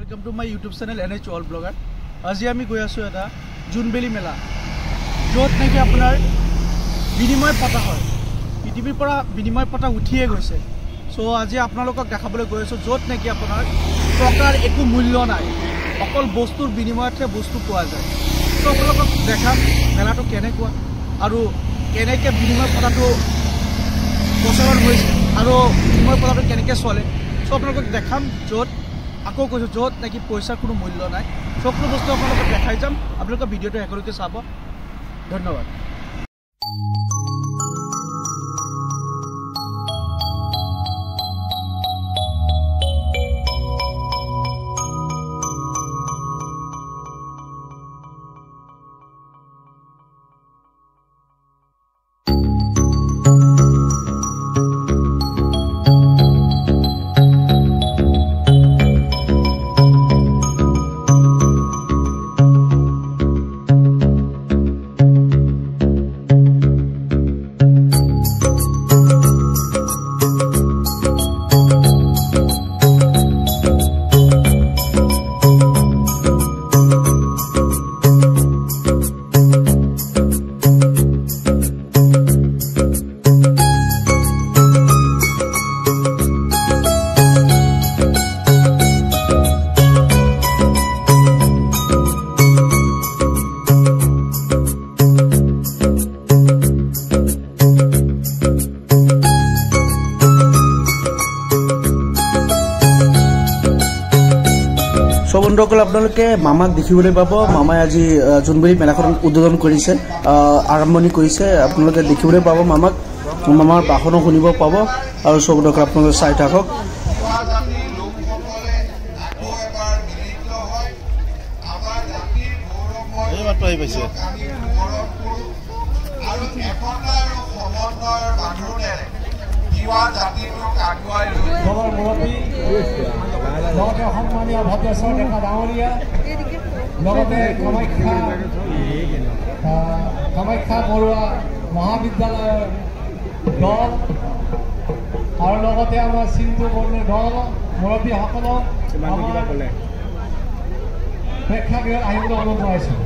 Welcome to my YouTube channel NH All Blogger. আজি আমি গৈ আছো এটা জুনবেলি মেলা যত নাকি আপোনাৰ বিনিময় পতা হয় পৃথিৱীৰ পৰা বিনিময় পতা উঠিয়ে গৈছে সো আজি আপোনালোকক দেখাবলৈ গৈ আছো যত নাকি আপোনাৰ টকাৰ একো মূল্য নাই অকল বস্তুৰ বিনিময়তে বস্তু পোৱা যায় সো আপোনালোকক দেখাম মেলাটো কেনেকুৱা আৰু কেনেকৈ বিনিময় পতাটো প্ৰচলন হৈছে আৰু বিনিময় পতাটো কেনেকৈ চলে সো আপোনালোকক দেখাম যত আকৌ কৈছো যত নাকি পইচাৰ কোনো মূল্য নাই সকলো বস্তু আপোনালোকক দেখাই যাম আপোনালোকে ভিডিঅটো একেলগে চাব ধন্যবাদ বন্ধুসকল আপোনালোকে মামাক দেখিবলৈ পাব মামাই আজি জুনবেলি মেলাখন উদ্বোধন কৰিছে আৰম্ভণি কৰিছে আপোনালোকে দেখিবলৈ পাব মামাক মামাৰ ভাষণো শুনিব পাব আৰু সব বন্ধুসকল আপোনালোকে চাই থাকক এই মাত্ৰ আহি পাইছে আৰু একতা আৰু সমন্বয়ৰ বান্ধোনেৰে কিবা জাতিটোক আগুৱাই লৈ খবৰ মুৰব্বী লগতে সন্মানীয় ভদ্ৰেশ্বৰ ডেকা ডাঙৰীয়া লগতে কামাখ্যা বৰুৱা মহাবিদ্যালয়ৰ দল আৰু লগতে আমাৰ চিন্তু বৰ্ণৰ দল মুৰব্বীসকলক প্ৰেক্ষাগৃহত আহিবলৈ অনুৰোধ জনাইছোঁ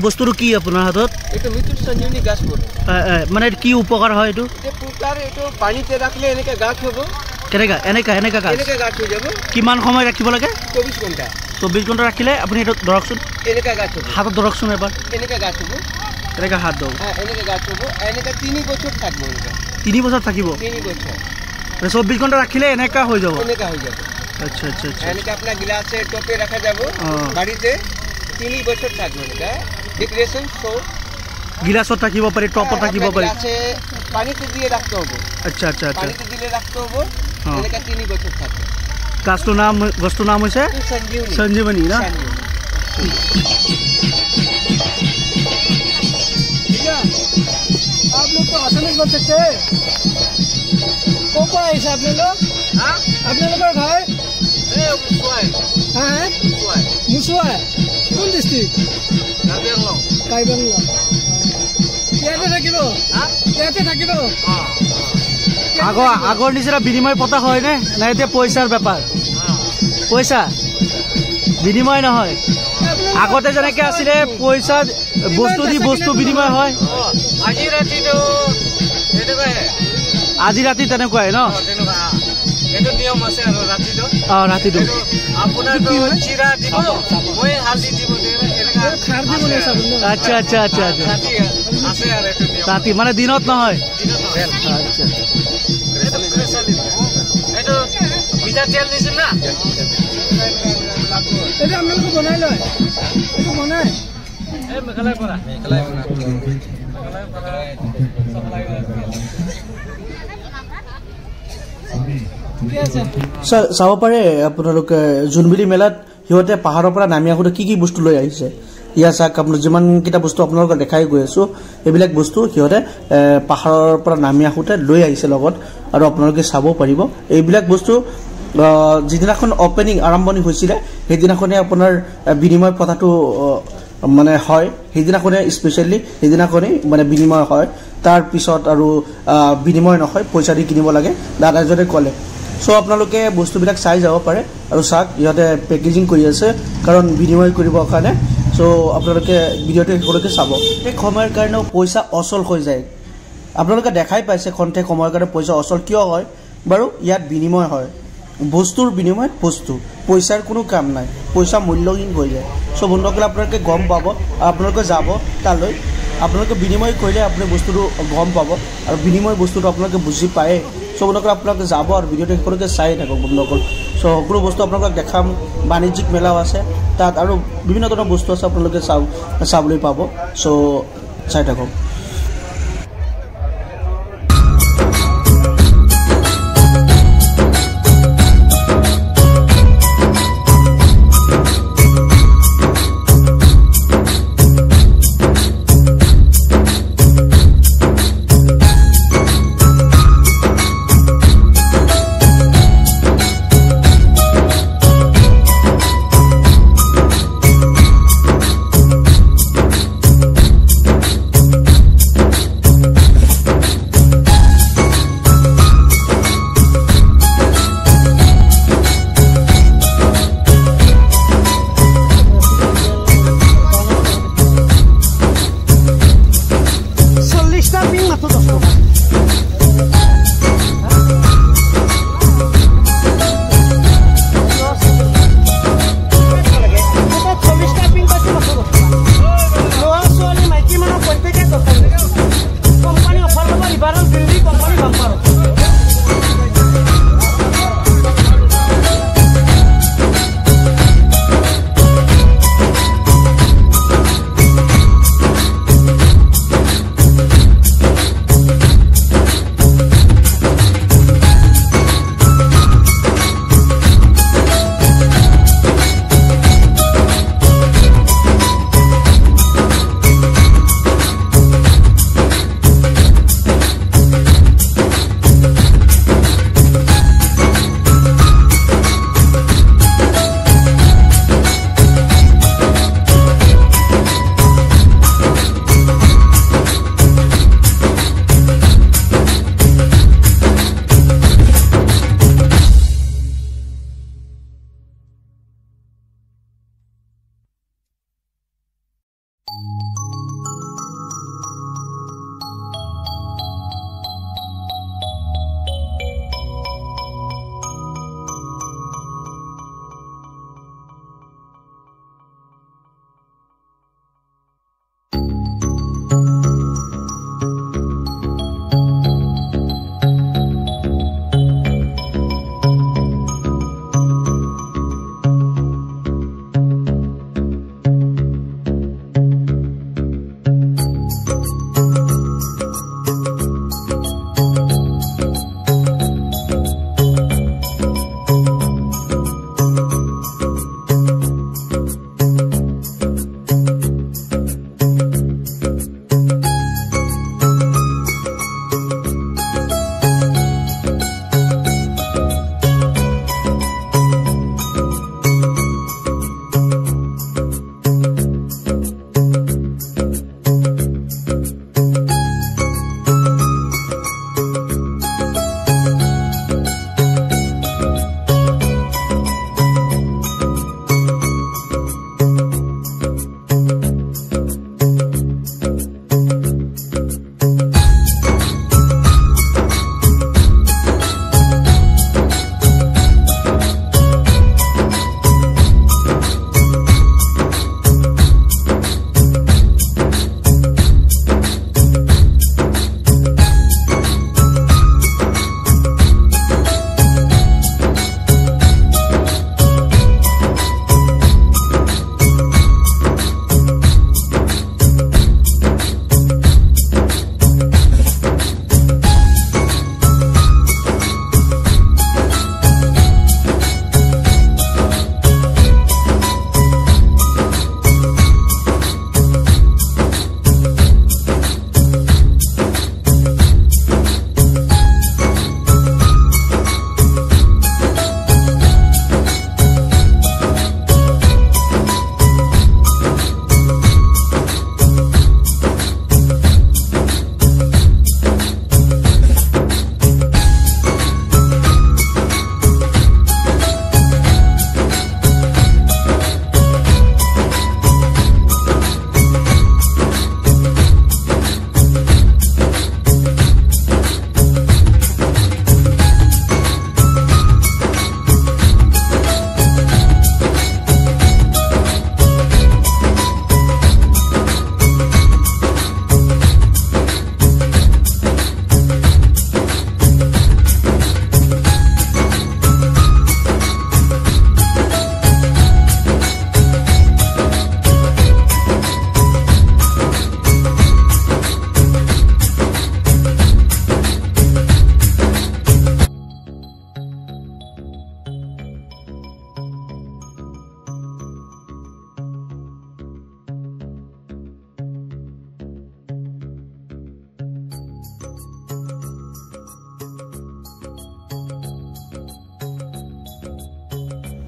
বস্তুটো কি আপোনাৰ হাতত এটা মিতুল সঞ্জীৱনী গাছ মানে কি উপকাৰ হয় এটো পুকাৰ এটো পানীতে ৰাখলে এনেকা গাছ হ'ব কেনেকা এনেকা গাছ হৈ যাব কিমান সময় ৰাখিব লাগে 24 ঘণ্টা ৰাখিলে আপুনি এটো ধৰকচোন এনেকা গাছ হ'ব হাতত ধৰকচোন এবাৰ এনেকা গাছ হ'ব এনেকা হাত দাও এনেকা গাছ হ'ব এনেকা 3 বছৰ থাকিব 3 বছৰ থাকিব 3 বছৰ 24 ঘণ্টা ৰাখিলে এনেকা হৈ যাব আচ্ছা এনেকা আপোনাৰ গ্লাসে টপে ৰাখা যাব বাড়িতে 3 বছৰ থাকিব এনেকা ডেকোরেশন সো গিলাসত থাকিব পারে টপত থাকিব পারে আছে পানিতে দিয়ে রাখতে হবে আচ্ছা পানিতে দিলে রাখতে হবে এনেকা 3 বছর থাকে গাছটো নাম হইছে সঞ্জীবনী না आप लोग तो आसान नहीं कर सकते को ऐसा आपने लोग आपने लोग का घर मुसुआ कौन डिस्ट्रिक्ट আগৰ নিচিনা বিনিময় পতা হয় নে না এতিয়া পইচাৰ ব্যাপাৰ পইচা বিনিময় নহয় আগতে যেনেকৈ আছিলে পইচা বস্তু দি বস্তু বিনিময় হয় আজি ৰাতি তেনেকুৱাই ন এটো নিয়ম আছে আৰু ৰাতিটো ৰাতিটো আপোনাৰ চিৰা দিব মই হালদি দিব এনেকা খাৰ দিব না সব আচ্ছা আছে আৰু এটো ৰাতি মানে দিনত নহয় আচ্ছা এইটো মিটাৰ তেল দিছিল না এটা আপোনালোকে বনাই লয় এইটো বনাই এই মেঘালয় পৰা চাব পাৰে আপোনালোকে জোনবিৰি মেলাত সিহঁতে পাহাৰৰ পৰা নামি আহোঁতে কি বস্তু লৈ আহিছে ইয়াৰ চাওক আপোনালোক যিমানকেইটা বস্তু আপোনালোকক দেখাই গৈ আছোঁ এইবিলাক বস্তু সিহঁতে পাহাৰৰ পৰা নামি আহোঁতে লৈ আহিছে লগত আৰু আপোনালোকে চাব পাৰিব এইবিলাক বস্তু যিদিনাখন অপেনিং আৰম্ভণি হৈছিলে সেইদিনাখনে আপোনাৰ বিনিময় প্ৰথাটো মানে হয় সেইদিনাখনে স্পেচিয়েলি সেইদিনাখনেই মানে বিনিময় হয় তাৰপিছত আৰু বিনিময় নহয় পইচা দি কিনিব লাগে দাদাজনে ক'লে চ' আপোনালোকে বস্তুবিলাক চাই যাব পাৰে আৰু চাওক ইহঁতে পেকেজিং কৰি আছে কাৰণ বিনিময় কৰিবৰ কাৰণে চ' আপোনালোকে ভিডিঅ'টো শেষলৈকে চাব এই সময়ৰ কাৰণেও পইচা অচল হৈ যায় আপোনালোকে দেখাই পাইছে খন্তেক সময়ৰ কাৰণে পইচা অচল কিয় হয় বাৰু ইয়াত বিনিময় হয় বস্তুৰ বিনিময়ত বস্তু পইচাৰ কোনো কাম নাই পইচা মূল্যহীন হৈ যায় চ' বন্ধুসকলে আপোনালোকে গম পাব আপোনালোকে যাব তালৈ আপোনালোকে বিনিময় কৰিলে আপুনি বস্তুটো গম পাব আৰু বিনিময় বস্তুটো আপোনালোকে বুজি পায়ে চ' বন্ধুসকলে আপোনালোকে যাব আৰু ভিডিঅ'টো শেষলৈকে চাই থাকক বন্ধুসকল চ' সকলো বস্তু আপোনালোকক দেখাম বাণিজ্যিক মেলাও আছে তাত আৰু বিভিন্ন ধৰণৰ বস্তু আছে আপোনালোকে চাবলৈ পাব চ' চাই থাকক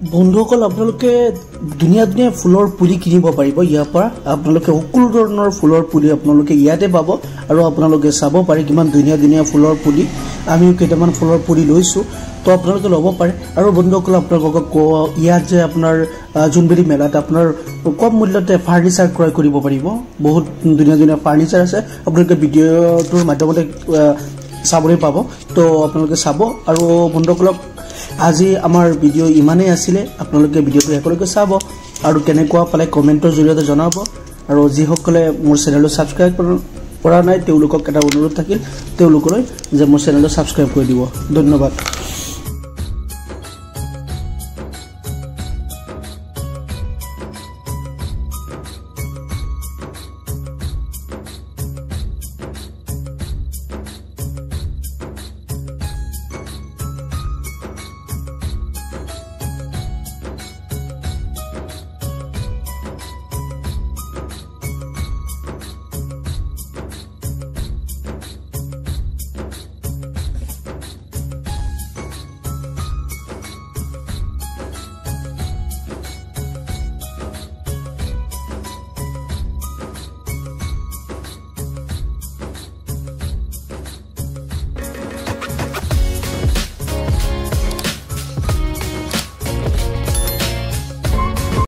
বন্ধুসকল আপোনালোকে ধুনীয়া ধুনীয়া ফুলৰ পুলি কিনিব পাৰিব ইয়াৰ পৰা আপোনালোকে সকলো ধৰণৰ ফুলৰ পুলি আপোনালোকে ইয়াতে পাব আৰু আপোনালোকে চাব পাৰে কিমান ধুনীয়া ধুনীয়া ফুলৰ পুলি আমি কেইটামান ফুলৰ পুলি লৈছো তো আপোনালোকে ল'ব পাৰে আৰু বন্ধুসকল আপোনালোকক ইয়াত যে আপোনাৰ জুনবেলি মেলাত আপোনাৰ কম মূল্যতে ফাৰ্নিচাৰ ক্ৰয় কৰিব পাৰিব বহুত ধুনীয়া ধুনীয়া ফাৰ্নিচাৰ আছে আপোনালোকে ভিডিঅ'টোৰ মাধ্যমতে চাবলৈ পাব তো আপোনালোকে চাব আৰু বন্ধুসকলক আজি আমাৰ ভিডিঅ' ইমানেই আছিলে আপোনালোকে ভিডিঅ'টো একেলগে চাব আৰু কেনেকুৱা পালে কমেণ্টৰ জৰিয়তে জনাব আৰু যিসকলে মোৰ চেনেলটো ছাবস্ক্ৰাইব কৰা নাই তেওঁলোকক এটা অনুৰোধ থাকিল তেওঁলোকলৈ যে মোৰ চেনেলটো ছাবস্ক্ৰাইব কৰি দিব ধন্যবাদ